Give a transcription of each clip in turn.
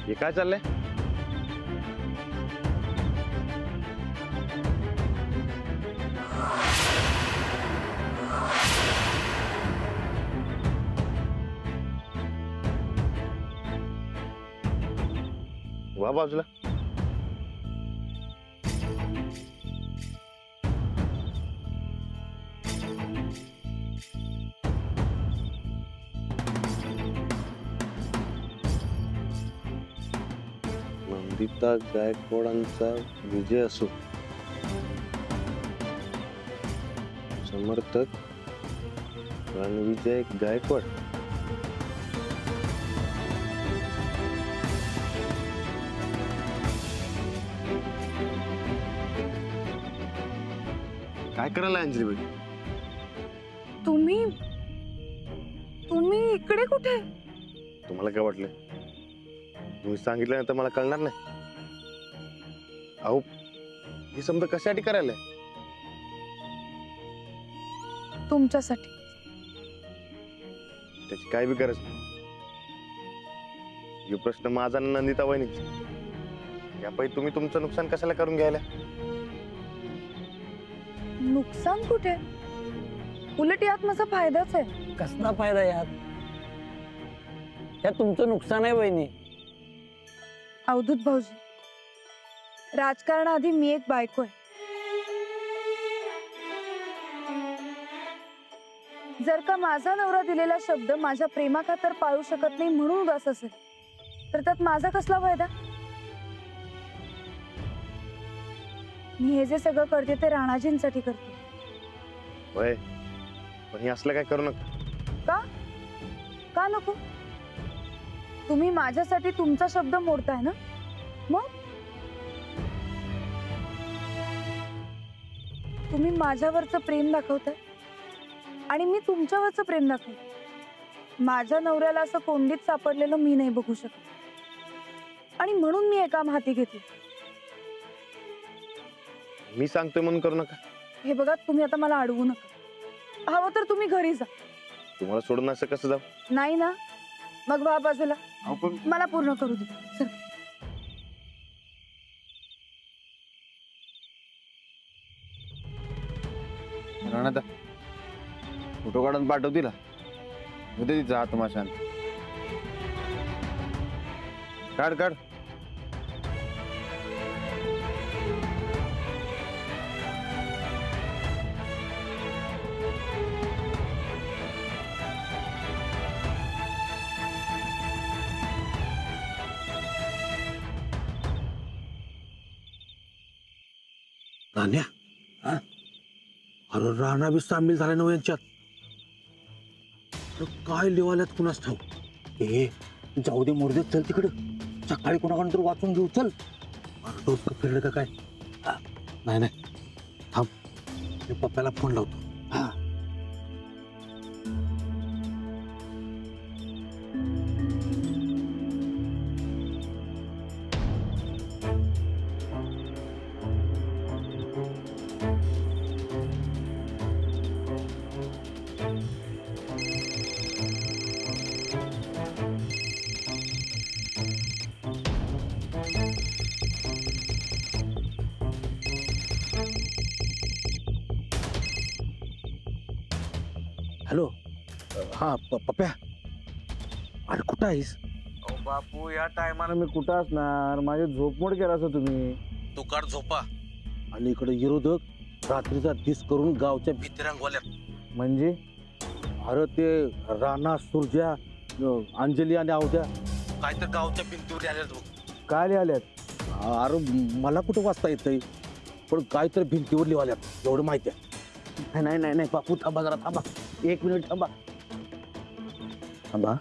हे काय चाललंय? वा बाजूला. नंदिता गायकवाडांचा विजय असो. समर्थक रणविजय गायकवाड. काय करायला अंजली बाई? तुम्ही तुम्ही इकडे कुठे? तुम्हाला काय वाटलं? तुम्ही सांगितल्यानंतर मला कळणार नाही? अहो, हे समजा कशासाठी करायला? तुमच्यासाठी. त्याची काय बी गरज नाही. हे प्रश्न माझा आणि नंदिता वहिनीचा. यापैकी तुम्ही तुमचं नुकसान कशाला करून घ्यायला? नुकसान कुठे? उलट यात माझा फायदाच आहे. कसला फायदा यात? यात तुमचं नुकसान आहे बहिणी. अवधूत भाऊजी, राजकारणाआधी मी एक बायको आहे. जर का माझा नवरा दिलेला शब्द माझ्या प्रेमाखातर पाळू शकत नाही म्हणून उदास असेल तर त्यात माझा कसला फायदा? मी हे जे सगळं करते ते राणाजींसाठी करते. वय, पण हे असलं काय करू नका. का? का नको? तुम्ही माझ्यासाठी तुमचा शब्द मोडताय ना? मग तुम्ही माझ्यावरचं प्रेम दाखवताय आणि मी तुमच्यावरचं प्रेम दाखवते. माझ्या नवऱ्याला असं कोंडीत सापडलेलं मी नाही बघू शकत आणि म्हणून मी हे काम हाती घेतले. मी सांगतोय म्हणून करू नका. हे बघा, तुम्ही आता मला अडवू नका. हवं तर तुम्ही घरी जा. तुम्हाला सोडून असं कसं जाऊ? नाही ना, मग वा बाजूला. अहो, पण मला पूर्ण करू दे. सर, राणा फोटो काढून पाठवतील उद्या तिचा आत्मा शांत. काढ काढ. नान्या, अरे राणा बी सामील झाला ना यांच्यात. अरे काय लिवाल्यात कुणास ठाऊ. ए जाऊ दे, मोरदे, चल तिकडं. सकाळी कोणाकडून तर वाचून घेऊ. चल. अरे डोसकं फिरलं का काय? नाही नाही, थांब, मी पप्प्याला फोन लावतो. हा. हॅलो. हा पप्प्या, अरे कुठं आहेस? बापू, या टायमाला मी कुठं असणार? माझी झोपमोड केला असं तुम्ही. तो काढ झोपा. आणि इकडे विरोधक रात्रीचा दिस करून गावच्या भीती रंगवाल्यात. म्हणजे अरे ते राणा, सुरजा, अंजली आणि अवध्या काय तर गावच्या भिंतीवर आल्यात बघ. काय लिहाल्यात? अरे मला कुठं वाचता येतंय, पण काय तर भिंतीवर लिहाल्यात एवढं माहिती आहे. नाही नाही नाही बापू, थांबा जरा, थांबा 1 मिनिट थांबा. थांबा.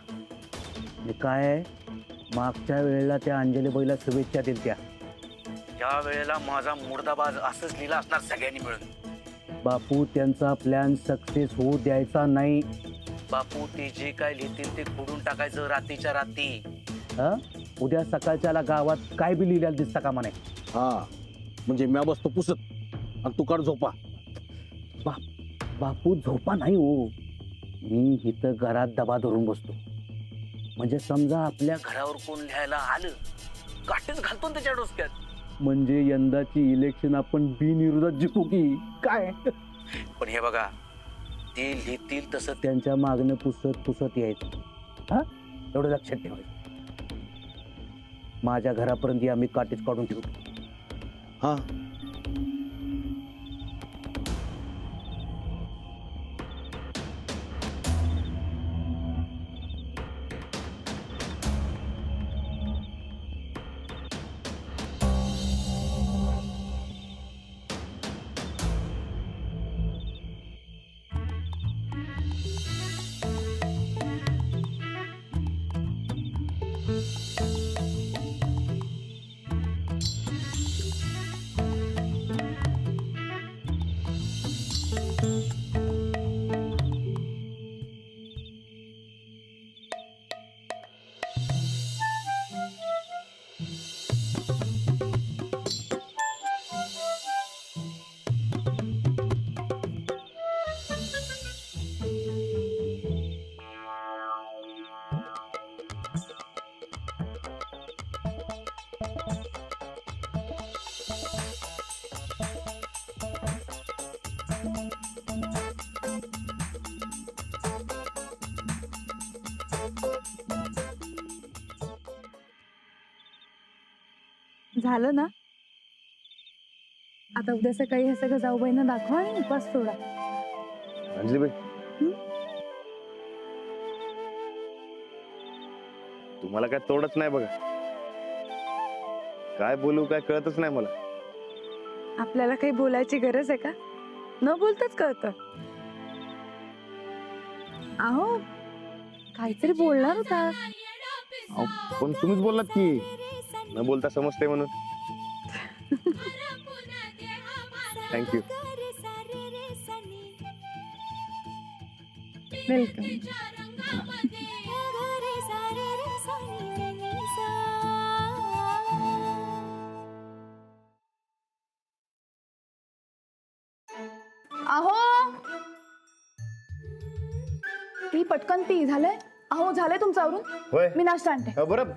हे काय आहे? मागच्या वेळेला त्या अंजली बाईला शुभेच्छा दिल्या. त्या वेळेला माझा मुर्दाबाद असंच लिहिला असणार सगळ्यांनी मिळून. बापू, त्यांचा प्लॅन सक्सेस होऊ द्यायचा नाही. बापू, ते जे काय लिहितील ते खोडून टाकायचं रात्रीच्या रात्री. हा, उद्या सकाळच्याला गावात काय बी लिहिलेलं दिसता कामा नाही. हा, म्हणजे म्या बसतो पुसत आणि तू काढ झोपा. बापू झोपा नाही हो, मी इथं घरात दबा धरून बसतो. म्हणजे समजा आपल्या घरावर कोण लिहायला आलं काटेच घालतो ना त्याच्या डोसक्यात. म्हणजे यंदाची इलेक्शन आपण बिनविरोधात जिंकू की काय? पण हे बघा, ते लिहितील तसं त्यांच्या मागणं पुसत यायचं. हा, एवढं लक्षात ठेवायचं. माझ्या घरापर्यंत आम्ही काटेच काढून ठेवतो. हा, झालं ना? आता उद्या सकाळी हे सगळं जाऊबाईंना दाखवा आणि उपास सोडा. अंजलीबाई, तुम्हाला काय तोडच नाही बघा. काय बोलू काय कळतच नाही मला. आपल्याला काही बोलायची गरज आहे का? न बोलताच कळतं. अहो, काहीतरी बोलणार होता. अहो, पण तुम्हीच बोललात की न बोलता समजते म्हणून. थँक्यू. वेलकम. अहो, पी पटकन पी. झालंय? अहो, झालंय तुमचं आवरून? होय. मी नाश्ता आणते. बरं,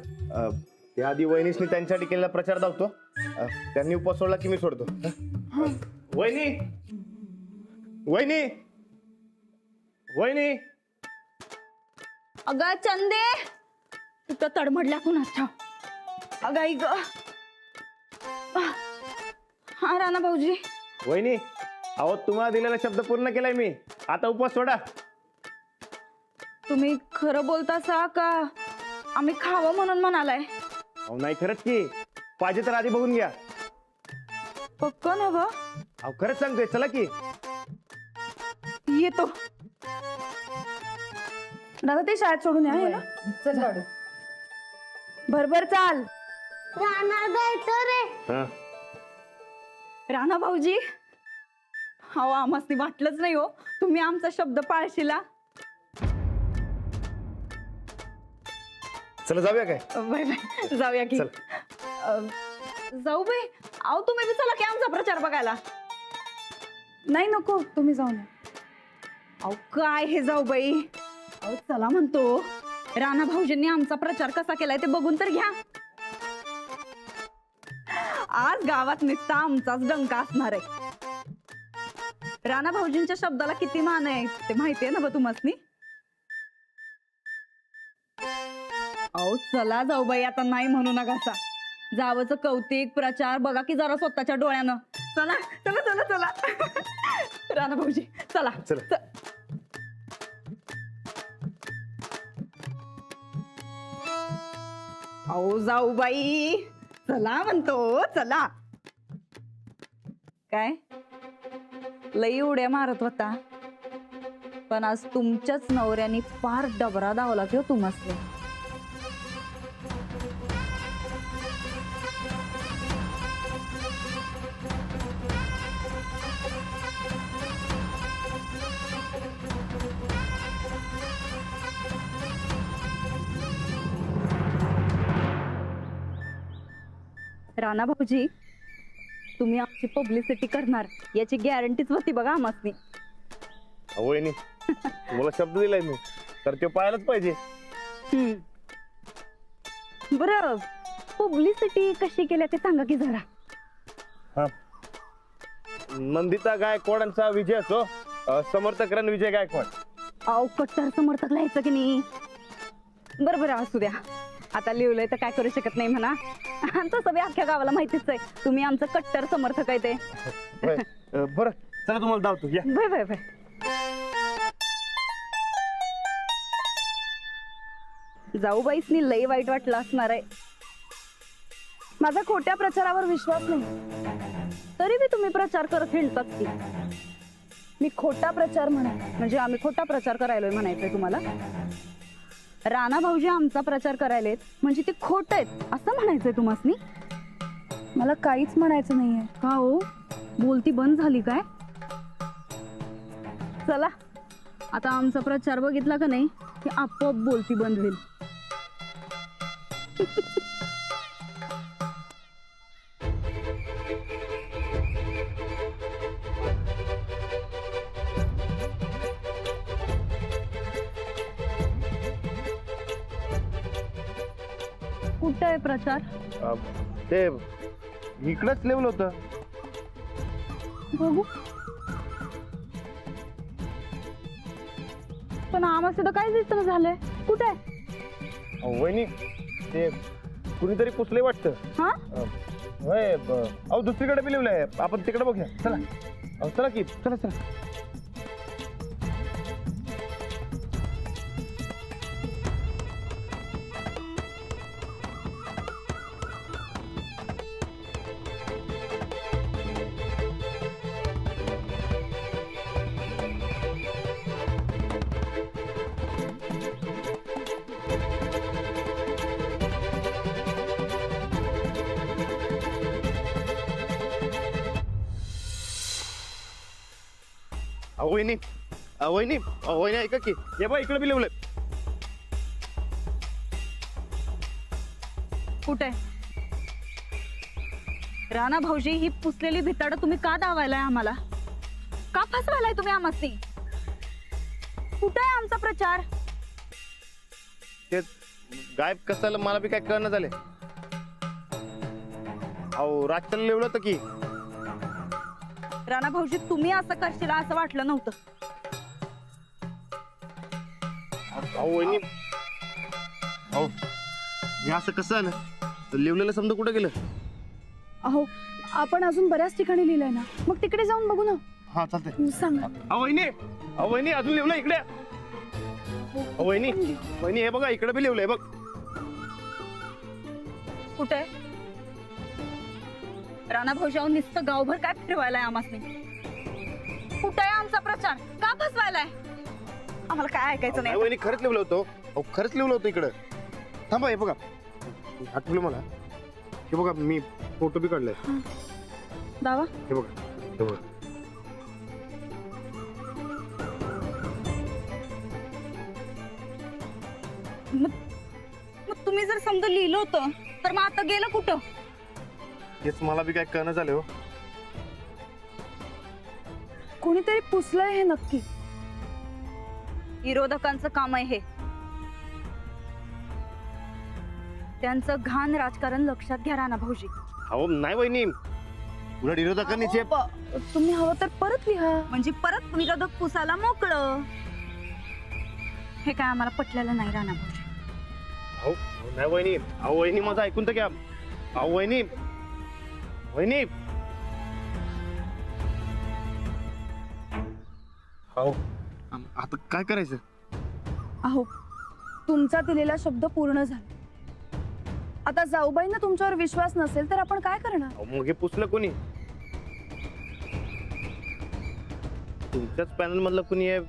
त्या आधी वहिनीसनी त्यांच्यासाठी केलेला प्रचार धावतो. त्यांनी उपवास सोडला की मी सोडतो. वहिनी, वहिनी, वहिनी. अगं चंदे, तिथं तडमडल्या कुणाच्या. अगं आई ग. हा राणा भाऊजी. वहिनी, अहो तुम्हाला दिलेला शब्द पूर्ण केलाय मी. आता उपवास सोडा. तुम्ही खरं बोलतासा का आम्ही खावं म्हणून म्हणालाय? अहो नाही, खरंच की. पाहिजे तर आधी बघून घ्या. पक्क ना ग? अहो खरंच सांगतोय, चला की. येतो. दादा ते शाळेत सोडून या. ना चल गाडू. भरभर चाल. हा, राणा भाऊजी, हो आम्हाला वाटलंच नाही हो तुम्ही आमचा शब्द पाळशीला. चला जाऊया काय? Bye bye. जाऊया की. चल. जाऊ बाई. अहो तुम्ही बी चला की आमचा प्रचार बघायला. नाही नको, तुम्ही जाऊन. अहो काय हे जाऊ बाई. अहो चला म्हणतो. राणा भाऊजींनी आमचा प्रचार कसा केलाय ते बघून तर घ्या. आज गावात नुसता आमचाच डंका असणार आहे. राणा भाऊजींच्या शब्दाला किती मान आहे ते माहितीये ना ब तुम्हासनी. अहो चला जाऊ बाई, आता नाही म्हणू नका. जावचं कौतिक प्रचार बघा की जरा स्वतःच्या डोळ्यानं. चला चला चला चला. राणा भाऊजी चला. चला. अहो जाऊ बाई, चला म्हणतो. चला. काय लई उड्या मारत होता, पण आज तुमच्याच नवऱ्याने फार डबरा दावला किंवा तुम्हाला. राणा भाऊजी, तुम्ही आमची पब्लिसिटी करणार याची गॅरंटीच होती बघा आम्हासनी. वहिनी, तुम्हाला शब्द दिलाय मी तर ते पाहायलाच पाहिजे. बरं, पब्लिसिटी कशी केल्या ते सांगा की जरा. नंदिता गायकवाडांचा विजय असो, समर्थक रणविजय गायकवाड. अहो कट्टर समर्थक लिहायचं की नाही. बरं बरं असू द्या, आता लिहिलंय तर काय करू शकत नाही म्हणा. तसं बी अख्ख्या गावाला माहितीच आहे तुम्ही आमचं कट्टर समर्थक आहे ते. होय. बरं चला तुम्हाला धावतो या. Bye bye bye. जाऊबाईसनी लई वाईट वाटलं असणार आहे. माझा खोट्या प्रचारावर विश्वास नाही. तरी बी तुम्ही प्रचार करत हिंडतात की. मी खोटा प्रचार म्हणा. म्हणजे आम्ही खोटा प्रचार करायलोय म्हणायचंय तुम्हाला. राणा भाऊजी आमचा प्रचार करायलेत म्हणजे ते खोट आहेत असं म्हणायचंय तुम्हासनी. मला काहीच म्हणायचं नाहीये. का हो, बोलती बंद झाली काय? चला आता आमचा प्रचार बघितला का नाही की आपोआप बोलती बंद होईल. कुठं आहे प्रचार? ते इकडंच लेवल होतं. बघू. पण आम्हाला सुद्धा काय दिसतं झालंय. कुठे आहे? वहिनी ते कुणीतरी पुसले वाटतं. हा? होय अहो दुसरीकडे बी लिहिलंय. आपण तिकडे बघूया. चला अहो चला की चला चला. वहिनी वहिनी वहिनी ऐका की हे बघ इकडे बी लिहिलंय. कुठे? राणा भाऊजी ही पुसलेली भिताड तुम्ही का दावायलाय आम्हाला? का फसवायलाय तुम्ही आम्हासी? कुठे आहे आमचा प्रचार? ते गायब कसाला मला बी काय कळणं झाले. अहो रातच्याला लिहिलं होतं की. राणा भाऊजी तुम्ही असं करशील असं वाटलं नव्हतं. अहो वहिनी अहो हे असं कसं आलं? तर लिहिलेलं समजा कुठं गेलं? अहो आपण अजून बऱ्याच ठिकाणी लिहिलंय ना, मग तिकडे जाऊन बघू ना. हा चालतंय. सांगा. अहो वहिनी अजून लिहिलंय इकडे. वहिनी वहिनी हे बघा इकडे बी लिहिलंय बघ. कुठे? राणा भाऊजी नुसतं गावभर काय फिरवायलाय आम्हासनी? कुठे आहे आमचा प्रचार? का फसवायलाय आम्हाला? काय ऐकायचं नाही. वहिनी खरंच लिहिलं होतं. अहो खरंच लिहिलं होतं इकडं. थांबा हे बघा आठवलं मला. हे बघा मी फोटो बी काढलाय. दावा. हे बघा हे बघा. मग तुम्ही जर समजा लिहिलं होतं तर मग आता गेलं कुठं? हेच मला बी काय कळणं झालं हो. कोणीतरी पुसलंय हे नक्की. विरोधकांचं काम आहे हे. त्यांचं घाण राजकारण लक्षात घ्या राणा भाऊजी. अहो नाही वहिनी उलट विरोधकांनी जे तुम्ही हवं तर परत लिहा. म्हणजे परत विरोधक पुसायला मोकळं. हे काय आम्हाला पटलेलं नाही राणा भाऊजी. अहो नाही वहिनी. अहो वहिनी माझं ऐकून तर घ्या. अहो वहिनी वहिनी अहो आता काय करायचं? अहो तुमचा दिलेला शब्द पूर्ण झाला. आता जाऊबाईंना तुमच्यावर विश्वास नसेल तर आपण काय करणार? अहो, मग हे पुसलं कोणी? तुमच्याच पॅनल मधलं कोणी आहे?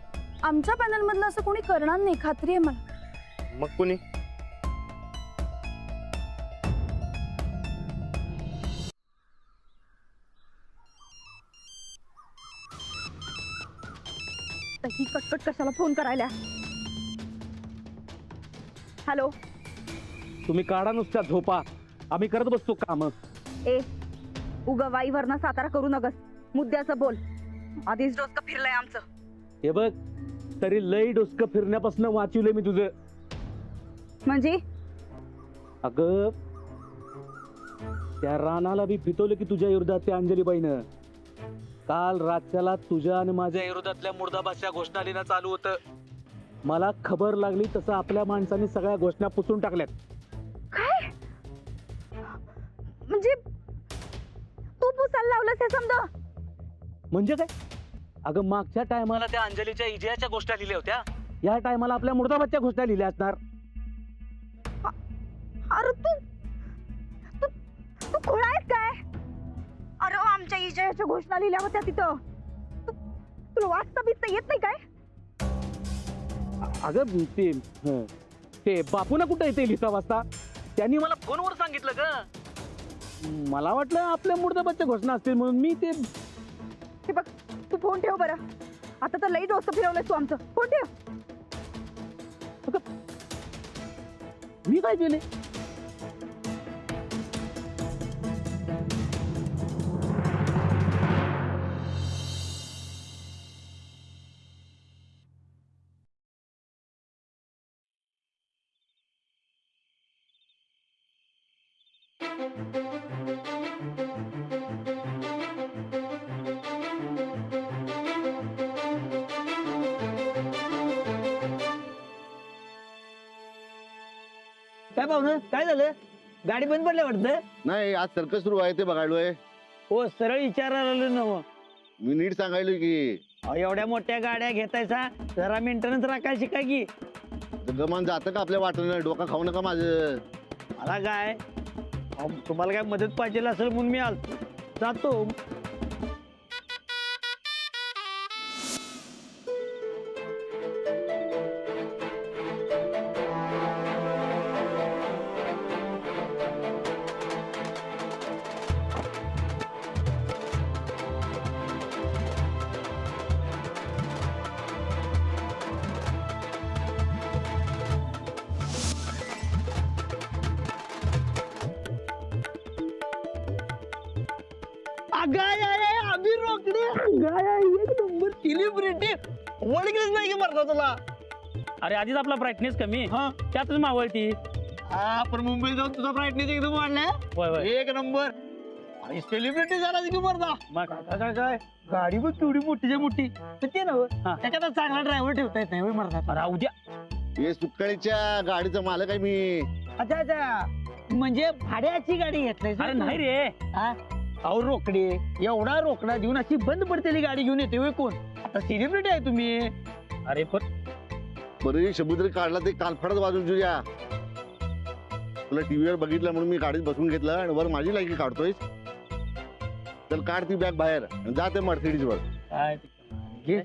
आमच्या पॅनल मधलं असं कोणी करणार नाही, खात्री आहे मला. मग कोणी? ही कटकट कशाला फोन करायला? हॅलो. तुम्ही काढा नुसत्या झोपा, आम्ही करत बसतो काम. ए उगा वाईवरनं सातारा करू नगस. मुद्द्याचं बोल. आधीच डोसकं फिरलंय आमचं. हे बघ तरी लई डोसकं फिरण्यापासून वाचवलंय मी तुझं. म्हणजे अगं त्या रानाला बी फितवलं की तुझ्या विरोधात त्या अंजलीबाईनं. काल रातच्याला तुझ्या आणि माझ्या विरोधातल्या मुर्दाबादच्या घोषणालीनं चालू होतं. मला खबर लागली तसं आपल्या माणसांनी सगळ्या घोषणा पुसून टाकल्यात. काय म्हणजे तू पुसायला लावलंस हे समजा? म्हणजे काय? अगं मागच्या टायमाला त्या अंजलीच्या इजयाच्या घोषणा लिहिल्या होत्या, या टायमाला आपल्या मुर्दाबादच्या घोषणा लिहिल्या असणार. अरे तू तू तू खोळा आहेस काय? अरे आमच्या इजयाच्या घोषणा लिहिल्या होत्या तिथं. तुला वाचता बिचता येत नाही काय? अगं ते बापूना कुठं येते लिहिता वाचता? त्यांनी मला फोनवर सांगितलं ग. मला वाटलं आपल्या मुर्दाबादच्या घोषणा असतील म्हणून मी ते. हे बघ तू फोन ठेव बरं. आता तर लई डोसं फिरवलंय तू आमचं. फोन ठेव. मी काय केले? काय पाहुणं काय झालं? गाडी बंद पडल्या वाटतं. नाही, आज सर्कस सुरू आहे ते बघायलोय. हो सरळ विचारायला आलो नव. मी नीट सांगायलोय की एवढ्या मोठ्या गाड्या घेतायसा जरा मेंटेनन्स राखायला शिका की. गमान जातं का आपल्या वाटणं? डोका खाऊ नका माझं. मला काय तुम्हाला काय मदत पाहिजे असेल म्हणून मी आलतो. जातो. गाय आहे आम्ही रोकडे. गाय आहे एक नंबर सेलिब्रिटी. ओळखलीच नाही की मरता तुला. अरे आधीच आपला ब्राईटनेस कमी हा त्यातच मावळती. आपण मुंबईत जाऊन तुझा ब्राईटनेस एकदम वाढलाय. होय होय. एक नंबर. आणि सेलिब्रिटी झाला की मरता. मग काय काय गाडी बघ केवढी मोठीच्या मोठी. तर ते नव हा. त्याच्यात चांगला ड्रायव्हर ठेवता येत नाही मरता. राहू द्या. हे सुक्काळीच्या गाडीचा मालक आहे मी. अच्छा अच्छा म्हणजे भाड्याची गाडी घेतली. अरे नाही रे. अहो रोकडे एवढा रोकडा देऊन अशी बंद पडतेली गाडी घेऊन येते होय कोण? आता सेलिब्रिटी आहे तुम्ही. अरे पण बरं शब्द काढला ते कानफडत वाजून तुझ्या. तुला टीव्हीवर बघितलं म्हणून मी गाडीत बसून घेतलं आणि वर माझी लायकी काढतोय. चल काढ ती बॅग बाहेर आणि जा ते मर्सिडीज वर. काय घे.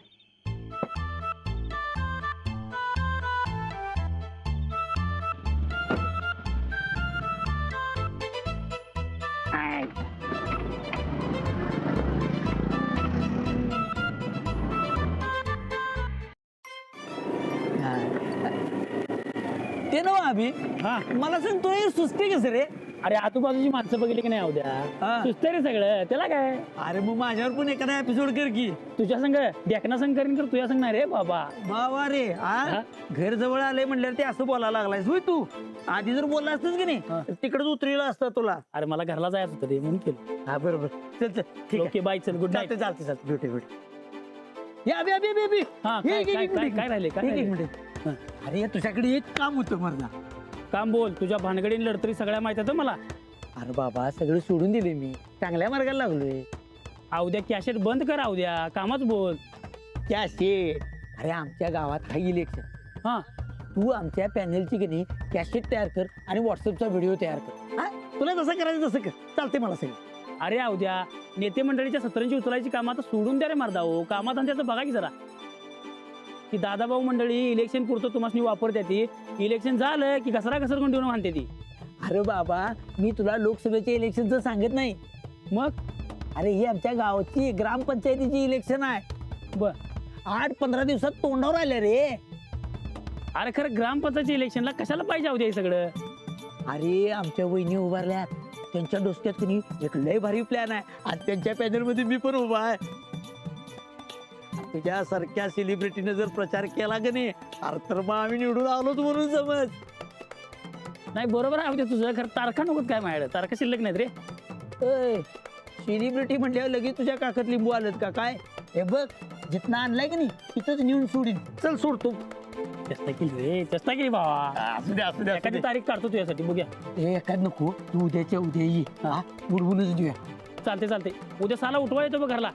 ते नव अभि हा. मला सांग तो सुस्ती कस रे? अरे आजूबाजूची माणसं बघितली की नाही उद्या हा. सुस्त रे सगळं. त्याला काय अरे मग माझ्यावर पण एखादा एपिसोड कर की. तुझ्या संग डेकना संग करीन कर तुझ्या संग नाही रे बाबा. बाबा रे हा? घर जवळ आलंय म्हणल्यावर ते असं बोलायला लागलायस होय तू. आधी जर बोलला असतस की हा. नाही तिकडेच उतरला असतं तुला. अरे मला घरला जायचं होतं रे म्हणून केलं. हा बरोबर. चल चल ठीक आहे. ओके बाय चल गुड नाईट. चालते चालते ब्युटी ब्युटी. या अभि अभि अभि अभि. हा हे, काय एक, एक, काय एक काय मिनिट. काय राहिले काय एक एक राहिले? मिनिट. अरे तुझ्याकडे एक काम होतं मर्दा. काम बोल. तुझ्या भानगडीन लढतरी सगळ्या माहित आहे मला. अरे बाबा सगळं सोडून दिले मी. चांगल्या मार्गाला लागलोय. उद्या कॅशेट बंद कर. उद्या कामच बोल. त्या शेट अरे आमच्या गावात हाय इलेक्शन. हा तू आमच्या पॅनलची की नाही कॅसेट तयार कर आणि व्हॉट्सअपचा व्हिडिओ तयार कर. हा? तुला जसं करायचं तसं कर. चालते मला सगळं. अरे उद्या नेते मंडळीच्या सतरंजी उचलायची कामं आता सोडून द्या रे मर्दा. हो कामात आणि त्याचं बघा की जरा. की दादाभाऊ मंडळी इलेक्शन पुरतं तुम्हाला वापरते ती. इलेक्शन झालं की घसरा घसर गुंडून म्हणते ती. अरे बाबा मी तुला लोकसभेच्या इलेक्शनचं सांगत नाही. मग अरे ही आमच्या गावाची ग्रामपंचायतीची इलेक्शन आहे. बर 8-15 दिवसात तोंडावर आले रे. अरे खरं ग्रामपंचायती इलेक्शनला कशाला पाहिजे उद्या हे सगळं? अरे आमच्या वहिनी उभारल्यात. त्यांच्या डोसक्यात कुणी एक लय भारी प्लॅन आहे आणि त्यांच्या पॅनल मध्ये मी पण उभा आहे. तुझ्यासारख्या सेलिब्रिटीने जर प्रचार केला का नाही अरे तर मग आम्ही निवडून आलोच म्हणून समज. नाही बरोबर आहे ते तुझं खरं तारखा नकोत काय माझ्याकडे तारखा शिल्लक नाहीत रे. सेलिब्रिटी म्हणल्यावर लगेच तुझ्या काकात लिंबू आलत का काय? हे बघ जिथनं आणलाय की नाही तिथंच नेऊन सोडीन. चल सोडतो. चेष्टा केली रे चेष्टा केली बाबा. असू दे असू दे एखादी तारीख काढतो तुझ्यासाठी बघूया. हे एखाद नको तू उद्याच्या उद्या ये. उडवूनच देऊया. चालते उद्या साला उठवा येतो बघ घरला.